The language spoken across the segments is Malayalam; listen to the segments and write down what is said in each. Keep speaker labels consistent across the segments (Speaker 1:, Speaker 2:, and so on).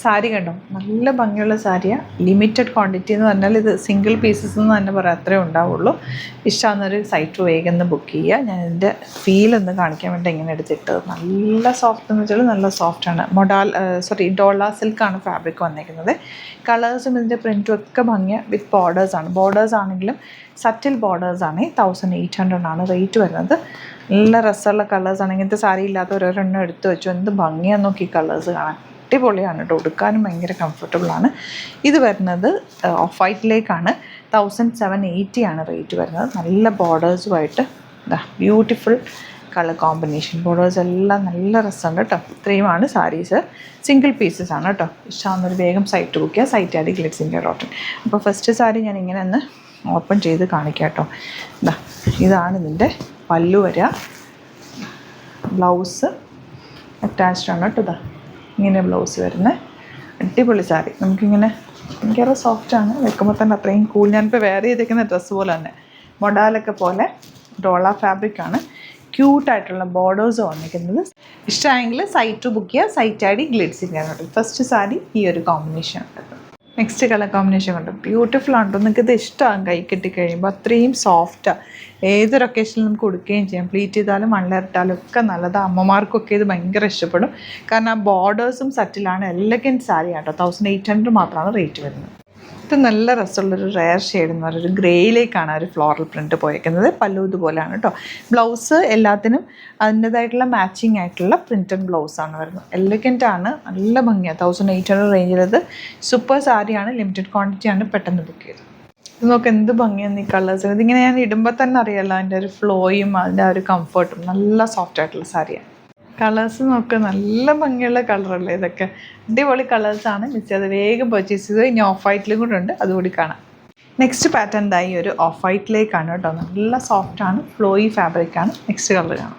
Speaker 1: സാരി കണ്ടോ, നല്ല ഭംഗിയുള്ള സാരിയാണ്. ലിമിറ്റഡ് ക്വാണ്ടിറ്റി എന്ന് പറഞ്ഞാൽ ഇത് സിംഗിൾ പീസസ് എന്ന് തന്നെ പറയാം, അത്രേ ഉണ്ടാവുള്ളൂ. ഇഷ്ടമാകുന്നൊരു സൈറ്റ് വേഗം ഒന്ന് ബുക്ക് ചെയ്യുക. ഞാൻ ഇതിൻ്റെ ഫീലൊന്ന് കാണിക്കാൻ വേണ്ടി ഇങ്ങനെ എടുത്തിട്ടത്. നല്ല സോഫ്റ്റ് എന്ന് വെച്ചാൽ നല്ല സോഫ്റ്റാണ്. ഡോള സിൽക്കാണ് ഫാബ്രിക് വന്നിരിക്കുന്നത്. കളേഴ്സും ഇതിൻ്റെ പ്രിൻറ്റും ഒക്കെ ഭംഗിയാണ്. വിത്ത് ബോർഡേഴ്സാണ്. ബോർഡേഴ്സ് ആണെങ്കിലും സറ്റിൽ ബോർഡേഴ്സാണ്. 1800 ആണ് റേറ്റ് വരുന്നത്. നല്ല രസമുള്ള കളേഴ്സാണ്. ഇങ്ങനത്തെ സാരി ഇല്ലാത്ത ഓരോരെണ്ണം എടുത്ത് വെച്ചു. എന്ത് ഭംഗിയാന്ന് നോക്കി കളേഴ്സ് കാണാൻ. അടിപൊളിയാണ് കേട്ടോ, ഉടുക്കാനും ഭയങ്കര കംഫർട്ടബിളാണ്. ഇത് വരുന്നത് ഓഫ് വൈറ്റിലേക്കാണ്. 1780 ആണ് റേറ്റ് വരുന്നത്. നല്ല ബോർഡേഴ്സുമായിട്ട് ബ്യൂട്ടിഫുൾ കളർ കോമ്പിനേഷൻ. ബോർഡേഴ്സ് എല്ലാം നല്ല രസമുണ്ട് കേട്ടോ. ഇത്രയുമാണ് സാരീസ്. സിംഗിൾ പീസസ് ആണ് കേട്ടോ. ഇഷ്ടമാകുന്നൊരു വേഗം സൈറ്റ് ബുക്ക് ചെയ്യുക. സൈറ്റ് ആഡ് ഗ്ലിറ്റ്സിൻ്റെ.in. അപ്പോൾ ഫസ്റ്റ് സാരി ഞാൻ ഇങ്ങനെ ഒന്ന് ഓപ്പൺ ചെയ്ത് കാണിക്കാം കേട്ടോ. ഇതാണ് ഇതിൻ്റെ പല്ലു വരിക. ബ്ലൗസ് അറ്റാച്ച്ഡ് ആണ് കേട്ടോ. ഇങ്ങനെ ബ്ലൗസ് വരുന്നത്. അടിപൊളി സാരി. നമുക്കിങ്ങനെ ഭയങ്കര സോഫ്റ്റാണ്. വെക്കുമ്പോൾ തന്നെ അത്രയും കൂൾ. ഞാനിപ്പോൾ വെയർ ചെയ്തേക്കുന്ന ഡ്രസ്സ് പോലെ തന്നെ മൊഡാലൊക്കെ പോലെ ഡോള ഫാബ്രിക്കാണ്. ക്യൂട്ടായിട്ടുള്ള ബോർഡേഴ്സ് വന്നിരിക്കുന്നത്. ഇഷ്ടമായെങ്കിൽ സൈറ്റ് ബുക്ക് ചെയ്യുക. സൈറ്റ് ആഡ് ഗ്ലിറ്റ്സിൻ്റെ. ഫസ്റ്റ് സാരി ഈ ഒരു കോമ്പിനേഷൻ ഉണ്ട്. നെക്സ്റ്റ് കളർ കോമ്പിനേഷൻ കൊണ്ട് ബ്യൂട്ടിഫുൾ ആണ്. നിങ്ങൾക്ക് ഇത് ഇഷ്ടമാകും കൈ കെട്ടിക്കഴിയുമ്പോൾ. അത്രയും സോഫ്റ്റാണ്. ഏതൊരു ഒക്കേഷനിൽ നമുക്ക് കൊടുക്കുകയും ചെയ്യാം. പ്ലീറ്റ് ചെയ്താലും മണ്ണലിട്ടാലും ഒക്കെ നല്ലതാണ്. അമ്മമാർക്കൊക്കെ ഇത് ഭയങ്കര ഇഷ്ടപ്പെടും. കാരണം ആ ബോർഡേഴ്സും സറ്റിലാണ്. എലഗൻറ്റ് സാരി ആട്ടോ. 1800 മാത്രമാണ് റേറ്റ് വരുന്നത്. ഇത് നല്ല രസമുള്ളൊരു റെയർ ഷെയ്ഡ് എന്ന് പറയുന്നത് ഗ്രേയിലേക്കാണ് ഒരു ഫ്ലോറൽ പ്രിൻറ്റ് പോയേക്കുന്നത്. പല്ലു ഇതുപോലെയാണ് കേട്ടോ. ബ്ലൗസ് എല്ലാത്തിനും അതിൻ്റേതായിട്ടുള്ള മാച്ചിങ് ആയിട്ടുള്ള പ്രിൻറ്റഡ് ബ്ലൗസാണ് വരുന്നത്. എലഗൻ്റ് ആണ്. നല്ല ഭംഗിയാണ്. 1800 റേഞ്ചിലത് സൂപ്പർ സാരിയാണ്. ലിമിറ്റഡ് ക്വാണ്ടിറ്റിയാണ്. പെട്ടെന്ന് ബുക്ക് ചെയ്തത്. ഇത് നോക്ക് എന്ത് ഭംഗിയാണ് ഈ കളേഴ്സ്. ഇതിങ്ങനെ ഞാൻ ഇടുമ്പോൾ തന്നെ അറിയാമല്ലോ അതിൻ്റെ ഒരു ഫ്ലോയും അതിൻ്റെ ആ ഒരു കംഫർട്ടും. നല്ല സോഫ്റ്റ് ആയിട്ടുള്ള സാരിയാണ്. കളേഴ്സ് നോക്കുക, നല്ല ഭംഗിയുള്ള കളറല്ലേ ഇതൊക്കെ. അടിപൊളി കളേഴ്സാണ്. മിസ് ചെയ്ത് വേഗം പർച്ചേസ് ചെയ്ത്. ഇനി ഓഫ് വൈറ്റിലും കൂടെ ഉണ്ട്, അതുകൂടി കാണാം. നെക്സ്റ്റ് പാറ്റേൺ ഈ ഒരു ഓഫ് വൈറ്റിലേക്കാണ് കേട്ടോ. നല്ല സോഫ്റ്റാണ്. ഫ്ലോയി ഫാബ്രിക്കാണ്. നെക്സ്റ്റ് കളർ കാണാം.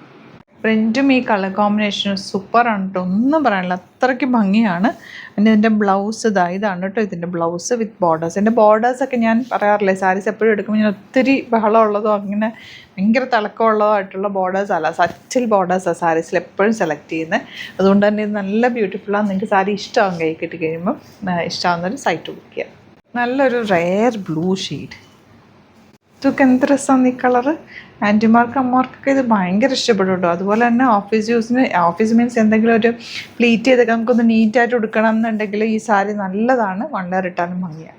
Speaker 1: പ്രിൻറ്റും ഈ കളർ കോമ്പിനേഷനും സൂപ്പറാണ് കേട്ടോ. ഒന്നും പറയാനില്ല, അത്രയ്ക്ക് ഭംഗിയാണ്. പിന്നെ ഇതിൻ്റെ ബ്ലൗസ് ഇതാണ് കേട്ടോ. ഇതിൻ്റെ ബ്ലൗസ് വിത്ത് ബോർഡേഴ്സ്. എൻ്റെ ബോർഡേഴ്സൊക്കെ ഞാൻ പറയാറില്ലേ, സാരീസ് എപ്പോഴും എടുക്കുമ്പോൾ ഞാൻ ഒത്തിരി ബഹളമുള്ളതോ അങ്ങനെ ഭയങ്കര തിളക്കമുള്ളതോ ആയിട്ടുള്ള ബോർഡേഴ്സ് അല്ല, സറ്റിൽ ബോർഡേഴ്സാണ് സാരീസിൽ എപ്പോഴും സെലക്ട് ചെയ്യുന്നത്. അതുകൊണ്ട് തന്നെ ഇത് നല്ല ബ്യൂട്ടിഫുള്ളാണ്. നിങ്ങൾക്ക് സാരി ഇഷ്ടമാകും കൈ കിട്ടി കഴിയുമ്പം. ഇഷ്ടമാകുന്നൊരു സൈറ്റ് ബുക്ക് ചെയ്യാം. നല്ലൊരു റെയർ ബ്ലൂ ഷെയ്ഡ്. ഇതൊക്കെ എന്ത് രസമാണ് ഈ കളറ്. ആൻറ്റിമാർക്ക് അമ്മമാർക്കൊക്കെ ഇത് ഭയങ്കര ഇഷ്ടപ്പെടും കേട്ടോ. അതുപോലെ തന്നെ ഓഫീസ് മീൻസ് എന്തെങ്കിലും ഒരു പ്ലീറ്റ് ചെയ്തൊക്കെ നമുക്കൊന്ന് നീറ്റായിട്ട് കൊടുക്കണം എന്നുണ്ടെങ്കിൽ ഈ സാരി നല്ലതാണ്. വൺ ഇട്ടാലും ഭംഗിയാണ്.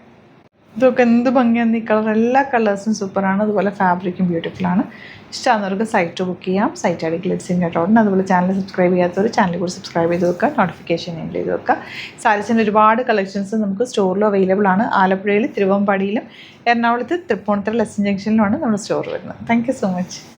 Speaker 1: ഇതൊക്കെ എന്ത് ഭംഗിയാണ് ഈ കളർ. എല്ലാ കളേഴ്സും സൂപ്പറാണ്. അതുപോലെ ഫാബ്രിക്കും ബ്യൂട്ടിഫുള്ളാണ്. ഇഷ്ടമാകുന്നവർക്ക് സൈറ്റ് ബുക്ക് ചെയ്യാം. സൈറ്റ് ആഡ് ഗ്ലിറ്റ്സിൻ്റെ.in. അതുപോലെ ചാനൽ സബ്സ്ക്രൈബ് ചെയ്യാത്തവർ ചാനൽ കൂടി സബ്സ്ക്രൈബ് ചെയ്ത് വെക്കുക. നോട്ടിഫിക്കേഷൻ എനേബിൾ ചെയ്ത് വെക്കുക. സാരീസിൻ്റെ ഒരുപാട് കളക്ഷൻസ് നമുക്ക് സ്റ്റോറിലും അവൈലബിൾ ആണ്. ആലപ്പുഴയിൽ, തിരുവമ്പാടിയിലും, എറണാകുളത്ത് തൃപ്പൂണിത്തുറ ലെസ്സൺ ജംഗ്ഷനിലുമാണ് നമ്മുടെ സ്റ്റോർ വരുന്നത്. Thank you so much.